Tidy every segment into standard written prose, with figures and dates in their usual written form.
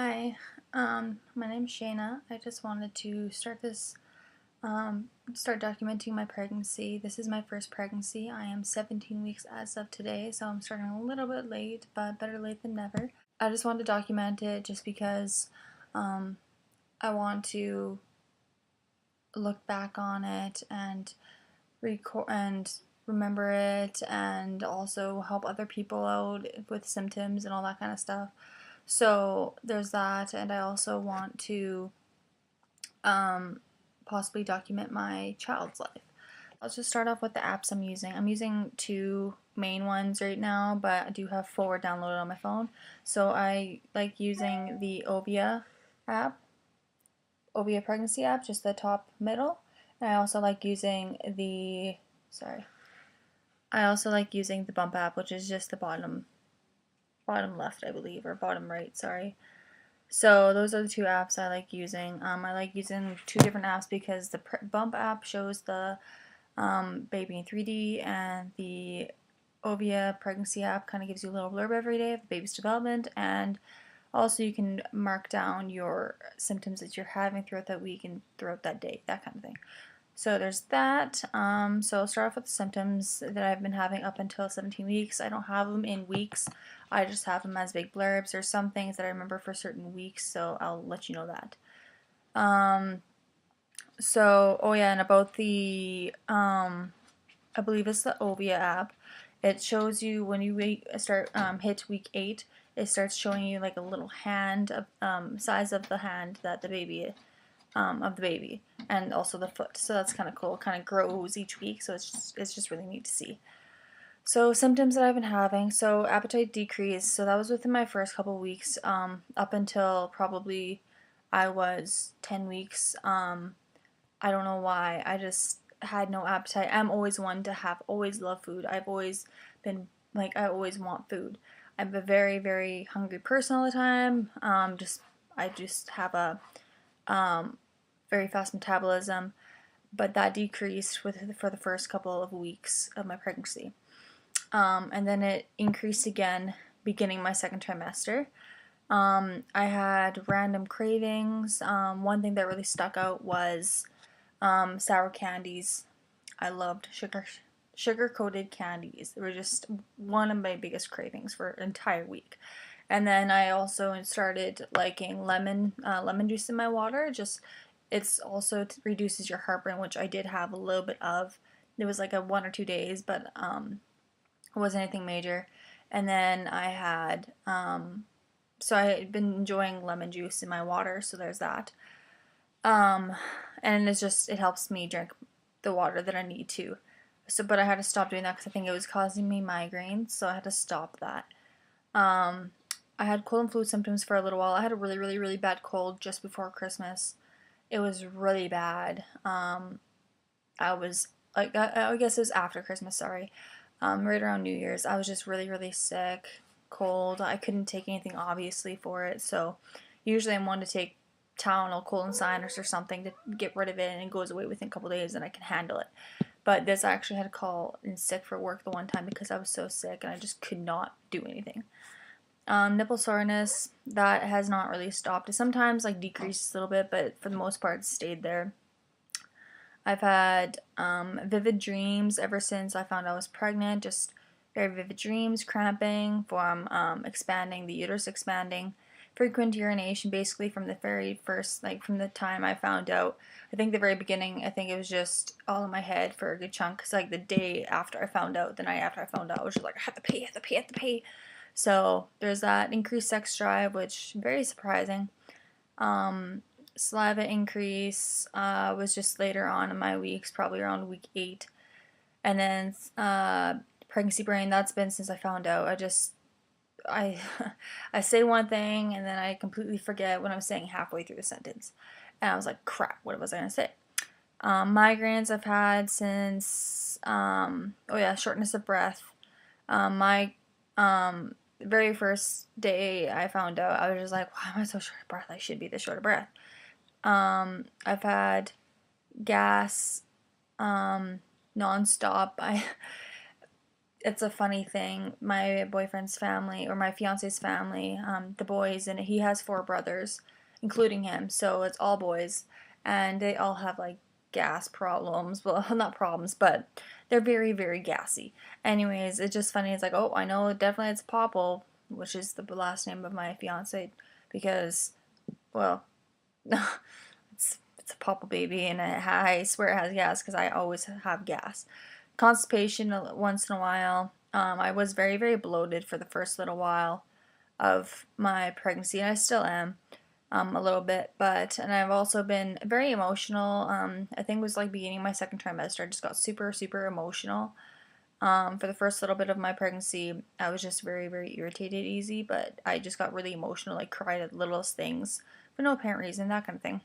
Hi, my name's Shayna. I just wanted to start documenting my pregnancy. This is my first pregnancy. I am 17 weeks as of today, so I'm starting a little bit late, but better late than never. I just wanted to document it just because um, I want to look back on it and record and remember it, and also help other people out with symptoms and all that kind of stuff. So there's that, and I also want to um, possibly document my child's life. Let's just start off with the apps I'm using. I'm using two main ones right now, but I do have four downloaded on my phone. So I like using the Ovia pregnancy app, just the top middle. And I also like using the Bump app, which is just the bottom left, I believe, or bottom right, sorry. So those are the two apps I like using. I like using two different apps because the Bump app shows the baby in 3D, and the Ovia pregnancy app kind of gives you a little blurb every day of the baby's development, and also you can mark down your symptoms that you're having throughout that week and throughout that day, that kind of thing. So there's that. So I'll start off with the symptoms that I've been having up until 17 weeks. I don't have them in weeks. I just have them as big blurbs. There's some things that I remember for certain weeks, so I'll let you know that. Oh yeah, and about I believe it's the Ovia app. It shows you when you hit week 8. It starts showing you like a little hand of size of the hand that the baby of the baby, and also the foot. So that's kind of cool. It kind of grows each week, so it's just really neat to see. So symptoms that I've been having. So appetite decrease. So that was within my first couple weeks, up until probably I was 10 weeks. I don't know why. I just had no appetite. I'm always one to always love food. I've always been like, I always want food. I'm a very, very hungry person all the time. I just have a very fast metabolism, but that decreased for the first couple of weeks of my pregnancy. And then it increased again beginning my second trimester. I had random cravings. One thing that really stuck out was sour candies. I loved sugar-coated candies. They were just one of my biggest cravings for an entire week. And then I also started liking lemon juice in my water. It's also reduces your heartburn, which I did have a little bit of. It was like a 1 or 2 days, but it wasn't anything major. And then so I had been enjoying lemon juice in my water, so there's that. Um, and it helps me drink the water that I need to. But I had to stop doing that because I think it was causing me migraines, so I had to stop that. I had cold and flu symptoms for a little while. I had a really, really, really bad cold just before Christmas. It was really bad. I was like, I guess it was after Christmas, sorry. Right around New Year's. I was just really, really sick, cold. I couldn't take anything obviously for it, so usually I'm one to take Tylenol, colon sinus, or something to get rid of it, and it goes away within a couple days, and I can handle it. But this I actually had to call in sick for work the one time because I was so sick and I just could not do anything. Nipple soreness, that has not really stopped. It sometimes like decreases a little bit, but for the most part, it stayed there. I've had vivid dreams ever since I found I was pregnant. Just very vivid dreams, cramping from the uterus expanding, frequent urination, basically from the very first, like from the time I found out. I think the very beginning, I think it was just all in my head for a good chunk. Cause like the day after I found out, the night after I found out, I was just like, I have to pee, I have to pee, I have to pee. So there's that increased sex drive, which very surprising. Saliva increase was just later on in my weeks, probably around week 8. And then pregnancy brain, that's been since I found out. I I say one thing and then I completely forget what I'm saying halfway through the sentence. And I was like, crap, what was I going to say? Migraines I've had since, shortness of breath. My very first day I found out, I was just like, why am I so short of breath? I should be this short of breath. I've had gas nonstop. it's a funny thing. My boyfriend's family, or my fiance's family, the boys, and he has 4 brothers, including him. So it's all boys, and they all have like gas problems. Well, not problems, but they're very, very gassy. Anyways, it's just funny. It's like, oh, I know definitely it's Popple, which is the last name of my fiance, because, well, it's a Popple baby, and I swear it has gas because I always have gas. Constipation once in a while. I was very, very bloated for the first little while of my pregnancy, and I still am, a little bit. And I've also been very emotional. I think it was like beginning of my second trimester. I just got super, super emotional. For the first little bit of my pregnancy, I was just very, very irritated easy, but I just got really emotional, like cried at littlest things for no apparent reason, that kind of thing.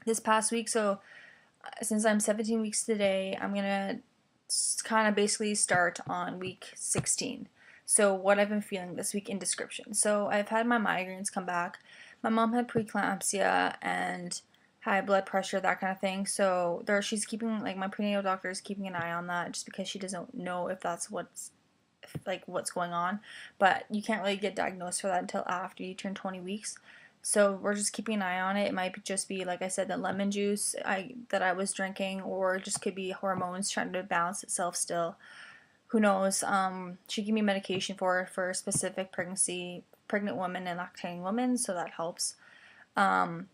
This past week, so since I'm 17 weeks today, I'm gonna kind of basically start on week 16. So what I've been feeling this week in description. So I've had my migraines come back. My mom had preeclampsia and high blood pressure, that kind of thing. So she's keeping, like, my prenatal doctor is keeping an eye on that, just because she doesn't know if that's what's going on. But you can't really get diagnosed for that until after you turn 20 weeks. So we're just keeping an eye on it. It might just be, like I said, the lemon juice that I was drinking, or it just could be hormones trying to balance itself still. Who knows? She gave me medication for a specific pregnant women and lactating women, so that helps. I've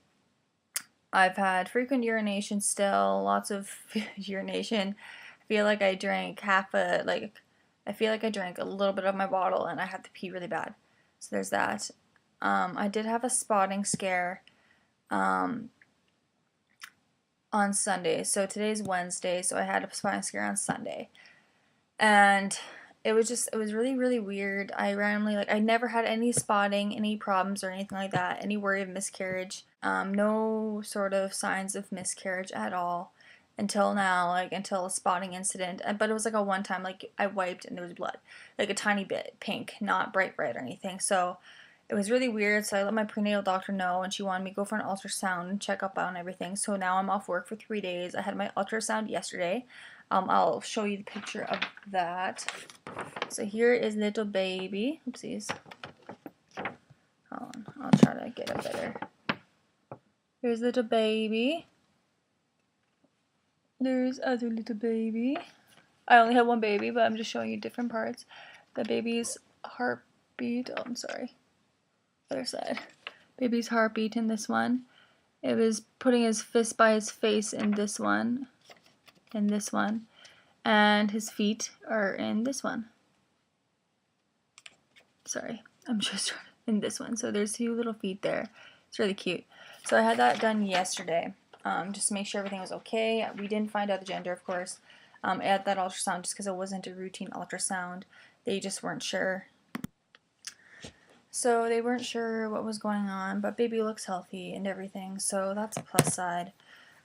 had frequent urination still, lots of urination. I feel like I drank I feel like I drank a little bit of my bottle and I had to pee really bad. So there's that. I did have a spotting scare on Sunday. So today's Wednesday, so I had a spotting scare on Sunday. And it was really, really weird. I randomly, I never had any spotting, any problems or anything like that, any worry of miscarriage. No sort of signs of miscarriage at all until now, until a spotting incident. But it was like a one time, I wiped and there was blood, like a tiny bit pink, not bright red or anything. So it was really weird. So I let my prenatal doctor know, and she wanted me to go for an ultrasound and check up on everything. So now I'm off work for 3 days. I had my ultrasound yesterday. I'll show you the picture of that. So here is little baby. Oopsies. Hold on, I'll try to get it better. Here's little baby. There's other little baby. I only have one baby, but I'm just showing you different parts. The baby's heartbeat. Oh, I'm sorry. Other side. Baby's heartbeat in this one. It was putting his fist by his face in this one. In this one. And his feet are in this one. Sorry, I'm just in this one. So there's 2 little feet there. It's really cute. So I had that done yesterday, just to make sure everything was okay. We didn't find out the gender, of course, at that ultrasound, just because it wasn't a routine ultrasound. They just weren't sure. So they weren't sure what was going on, but baby looks healthy and everything, so that's a plus side.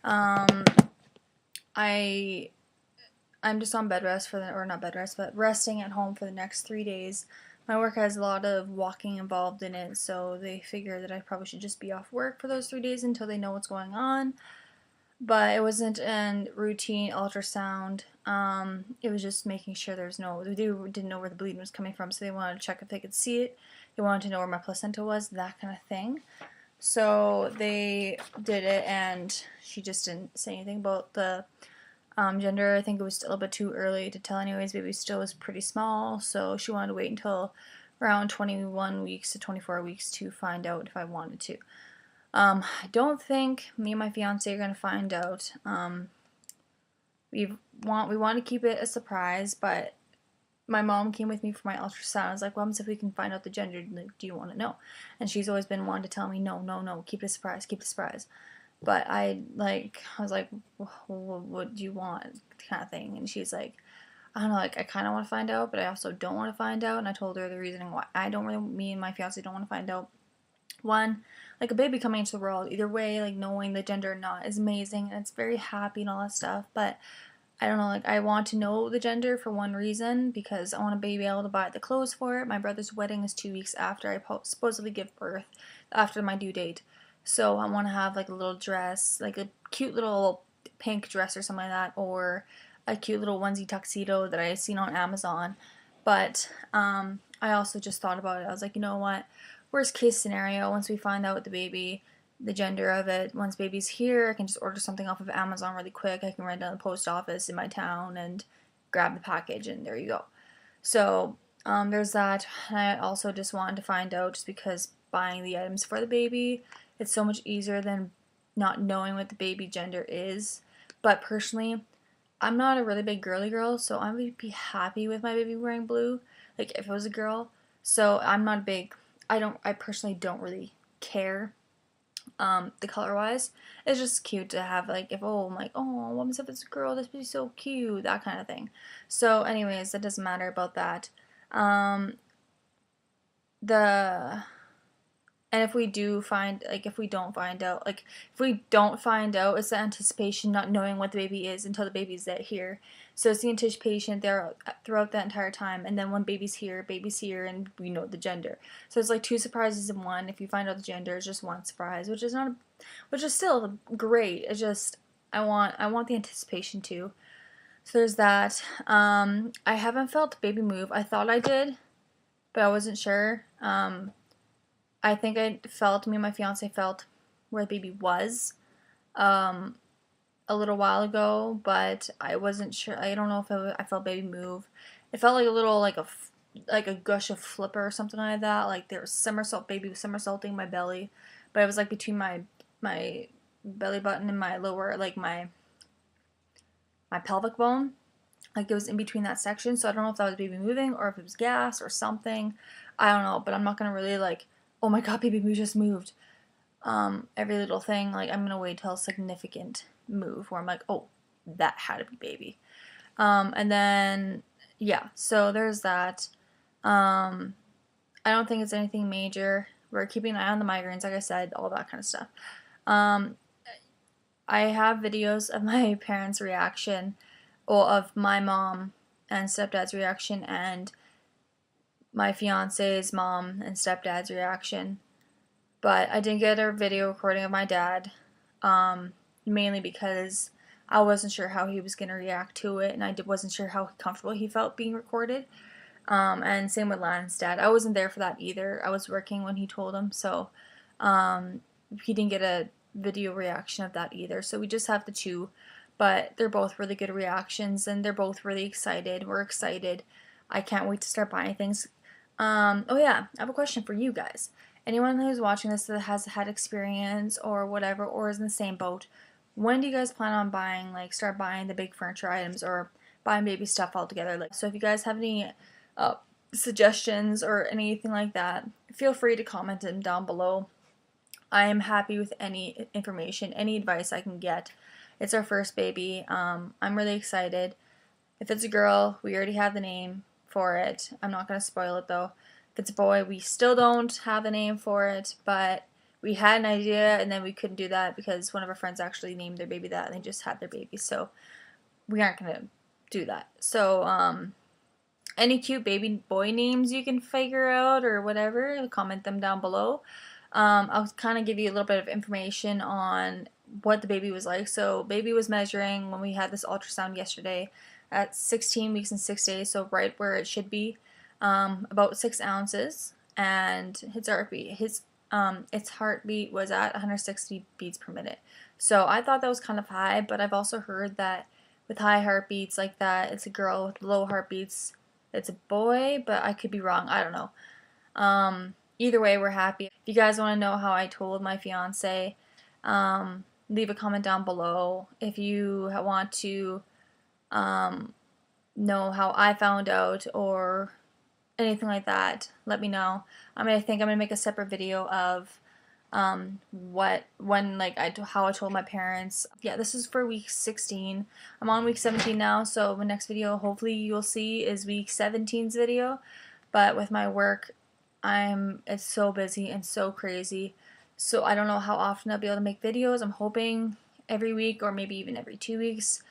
I'm just on bed rest or not bed rest, but resting at home for the next 3 days. My work has a lot of walking involved in it, so they figure that I probably should just be off work for those 3 days until they know what's going on. But it wasn't a routine ultrasound. It was just making sure they didn't know where the bleeding was coming from, so they wanted to check if they could see it. They wanted to know where my placenta was, that kind of thing. So they did it, and she just didn't say anything about the gender. I think it was still a bit too early to tell anyways. Baby still was pretty small, so she wanted to wait until around 21 weeks to 24 weeks to find out if I wanted to. I don't think me and my fiance are going to find out. We want to keep it a surprise, but my mom came with me for my ultrasound. I was like, what happens if we can find out the gender? Do you want to know? And she's always been wanting to tell me, no, keep it a surprise, keep it a surprise. But I was like, what do you want, kind of thing. And she's like, I don't know, I kind of want to find out, but I also don't want to find out. And I told her the reasoning why me and my fiance don't want to find out. One, a baby coming into the world, either way, knowing the gender or not is amazing, and it's very happy and all that stuff. But I don't know, I want to know the gender for one reason, because I want to be able to buy the clothes for it. My brother's wedding is 2 weeks after I supposedly give birth, after my due date. So I want to have a little dress, a cute little pink dress or something like that, or a cute little onesie tuxedo that I seen on Amazon. But I also just thought about it. I was like, you know what? Worst case scenario, once we find out the baby, the gender of it, once baby's here, I can just order something off of Amazon really quick. I can run down the post office in my town and grab the package, and there you go. So there's that. And I also just wanted to find out, just because buying the items for the baby, it's so much easier than not knowing what the baby gender is. But personally, I'm not a really big girly girl, so I would be happy with my baby wearing blue, like if it was a girl. So I'm not a big, I personally don't really care, the color wise. It's just cute to have, like, if, oh, I'm like, oh, what if it's a girl, this would be so cute, that kind of thing. So anyways, that doesn't matter about that. Um, the And if we do find, like, if we don't find out, like, if we don't find out, it's the anticipation, not knowing what the baby is until the baby's here. So it's the anticipation there throughout that entire time, and then when baby's here, and we know the gender. So it's like two surprises in one. If you find out the gender, it's just one surprise, which is not, which is still great. It's just I want the anticipation too. So there's that. I haven't felt the baby move. I thought I did, but I wasn't sure. I think me and my fiance felt where the baby was um, a little while ago, but I wasn't sure. I don't know if I felt baby move. It felt like a little, like a gush of flipper or something like that. Like there was baby was somersaulting my belly, but it was like between my belly button and my lower, like my pelvic bone. Like it was in between that section, so I don't know if that was baby moving or if it was gas or something. I don't know, but I'm not gonna really like, oh my god, baby we just moved. Every little thing, like I'm gonna wait till a significant move where I'm like, oh, that had to be baby. And then yeah, so there's that. I don't think it's anything major. We're keeping an eye on the migraines, like I said, all that kind of stuff. Um, I have videos of my parents' reaction, or of my mom and stepdad's reaction, and my fiance's mom and stepdad's reaction. But I didn't get a video recording of my dad, mainly because I wasn't sure how he was going to react to it, and I wasn't sure how comfortable he felt being recorded. And same with Lan's dad. I wasn't there for that either. I was working when he told him, so he didn't get a video reaction of that either. So we just have the two, but they're both really good reactions, and they're both really excited. We're excited. I can't wait to start buying things. Oh yeah, I have a question for you guys. Anyone who's watching this that has had experience or whatever, or is in the same boat, when do you guys plan on buying, like, start buying the big furniture items or buying baby stuff altogether? Like, so if you guys have any suggestions or anything like that, feel free to comment them down below. I am happy with any information, any advice I can get. It's our first baby. I'm really excited. If it's a girl, we already have the name for it. I'm not going to spoil it though. If it's a boy, we still don't have a name for it, but we had an idea and then we couldn't do that because one of our friends actually named their baby that and they just had their baby, so we aren't going to do that. So, any cute baby boy names you can figure out or whatever, comment them down below. I'll kind of give you a little bit of information on what the baby was like. So baby was measuring when we had this ultrasound yesterday at 16 weeks and 6 days, so right where it should be, about 6 ounces, and its heartbeat was at 160 beats per minute. So I thought that was kind of high, but I've also heard that with high heartbeats like that, it's a girl. With low heartbeats, it's a boy, but I could be wrong. I don't know. Either way, we're happy. If you guys want to know how I told my fiance, leave a comment down below. If you want to know how I found out or anything like that, let me know. I think I'm gonna make a separate video of how I told my parents. Yeah, this is for week 16. I'm on week 17 now, so the next video hopefully you'll see is week 17's video. But with my work, it's so busy and so crazy, so I don't know how often I'll be able to make videos. I'm hoping every week or maybe even every 2 weeks.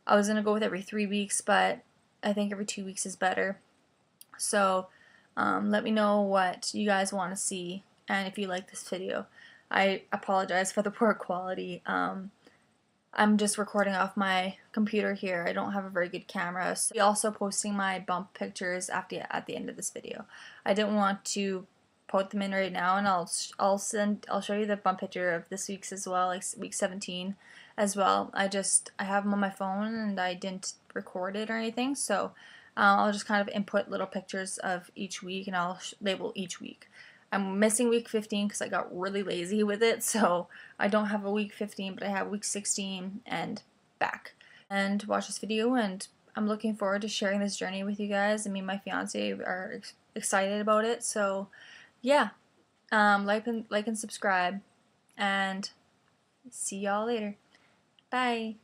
I was gonna go with every 3 weeks, but I think every 2 weeks is better. So let me know what you guys want to see and if you like this video. I apologize for the poor quality. I I'm just recording off my computer here. I don't have a very good camera. So I'll be also posting my bump pictures at the end of this video. I didn't want to put them in right now, and I'll show you the bump picture of this week's as well, like week 17 as well. I have them on my phone and I didn't record it or anything, so I'll just kind of input little pictures of each week and I'll label each week. I'm missing week 15 because I got really lazy with it, so I don't have a week 15, but I have week 16 and back. And watch this video, and I'm looking forward to sharing this journey with you guys. I mean, my fiance are excited about it, so yeah. Like and subscribe, and see y'all later. Bye.